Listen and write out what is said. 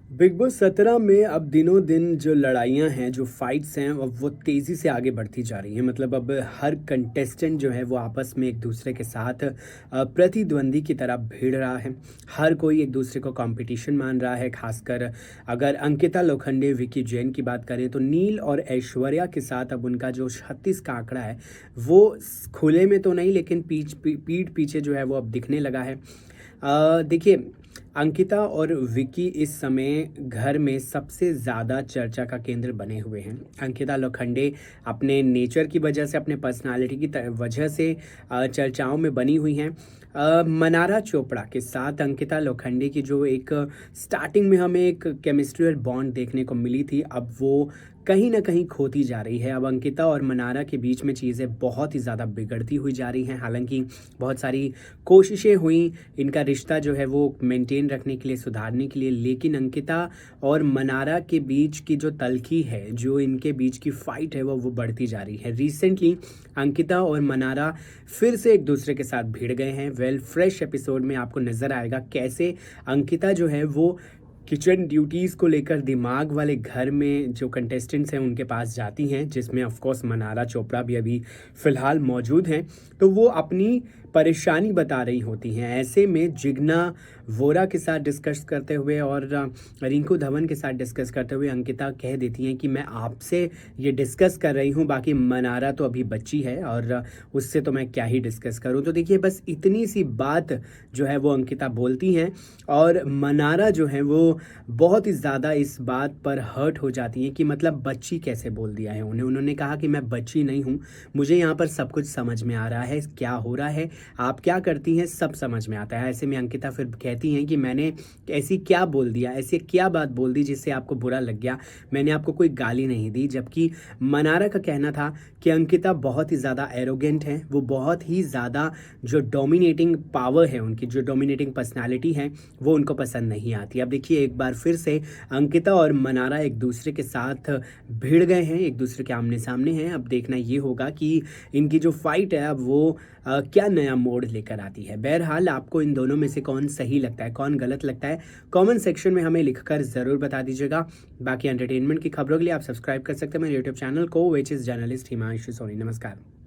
Big boss 17 में अब दिनों दिन जो लड़ाइयाँ हैं, जो फाइट्स हैं, अब वो तेज़ी से आगे बढ़ती जा रही हैं। मतलब अब हर कंटेस्टेंट जो है वो आपस में एक दूसरे के साथ प्रतिद्वंदी की तरह भिड़ रहा है। हर कोई एक दूसरे को कंपटीशन मान रहा है। खासकर अगर अंकिता लोखंडे, विकी जैन की बात करें तो नील और ऐश्वर्या के साथ अब उनका जो 36 का आंकड़ा है वो खुले में तो नहीं, लेकिन पीठ पीछे जो है वो अब दिखने लगा है। देखिए, अंकिता और विकी इस समय घर में सबसे ज़्यादा चर्चा का केंद्र बने हुए हैं। अंकिता लोखंडे अपने नेचर की वजह से, अपने पर्सनालिटी की वजह से चर्चाओं में बनी हुई हैं। मनारा चोपड़ा के साथ अंकिता लोखंडे की जो एक स्टार्टिंग में हमें एक केमिस्ट्रियल बॉन्ड देखने को मिली थी, अब वो कहीं ना कहीं खोती जा रही है। अब अंकिता और मनारा के बीच में चीज़ें बहुत ही ज़्यादा बिगड़ती हुई जा रही हैं। हालांकि बहुत सारी कोशिशें हुई इनका रिश्ता जो है वो मेंटेन रखने के लिए, सुधारने के लिए, लेकिन अंकिता और मनारा के बीच की जो तल्खी है, जो इनके बीच की फाइट है, वो बढ़ती जा रही है। रिसेंटली अंकिता और मनारा फिर से एक दूसरे के साथ भिड़ गए हैं। फ्रेश एपिसोड में आपको नजर आएगा कैसे अंकिता जो है वो किचन ड्यूटीज़ को लेकर दिमाग वाले घर में जो कंटेस्टेंट्स हैं उनके पास जाती हैं, जिसमें ऑफ कोर्स मनारा चोपड़ा भी अभी फ़िलहाल मौजूद हैं। तो वो अपनी परेशानी बता रही होती हैं। ऐसे में जिग्ना वोरा के साथ डिस्कस करते हुए और रिंकू धवन के साथ डिस्कस करते हुए अंकिता कह देती हैं कि मैं आपसे ये डिस्कस कर रही हूँ, बाकी मनारा तो अभी बच्ची है और उससे तो मैं क्या ही डिस्कस करूँ। तो देखिए, बस इतनी सी बात जो है वो अंकिता बोलती हैं और मनारा जो है वो बहुत ही ज़्यादा इस बात पर हर्ट हो जाती हैं कि मतलब बच्ची कैसे बोल दिया है उन्हें। उन्होंने कहा कि मैं बच्ची नहीं हूँ, मुझे यहाँ पर सब कुछ समझ में आ रहा है, क्या हो रहा है, आप क्या करती हैं, सब समझ में आता है। ऐसे में अंकिता फिर कहती हैं कि मैंने ऐसी क्या बोल दिया, ऐसी क्या बात बोल दी जिससे आपको बुरा लग गया, मैंने आपको कोई गाली नहीं दी। जबकि मनारा का कहना था कि अंकिता बहुत ही ज़्यादा एरोगेंट है, वो बहुत ही ज़्यादा जो डोमिनेटिंग पावर है उनकी, जो डोमिनेटिंग पर्सनालिटी है, वो उनको पसंद नहीं आती। अब देखिए, एक बार फिर से अंकिता और मनारा एक दूसरे के साथ भिड़ गए हैं, एक दूसरे के आमने सामने हैं। अब देखना ये होगा कि इनकी जो फाइट है अब वो क्या नया मोड़ लेकर आती है। बहरहाल, आपको इन दोनों में से कौन सही लगता है, कौन गलत लगता है, कमेंट सेक्शन में हमें लिखकर ज़रूर बता दीजिएगा। बाकी एंटरटेनमेंट की खबरों के लिए आप सब्सक्राइब कर सकते हैं मेरे यूट्यूब चैनल को, which is journalist Himanshu Soni. नमस्कार।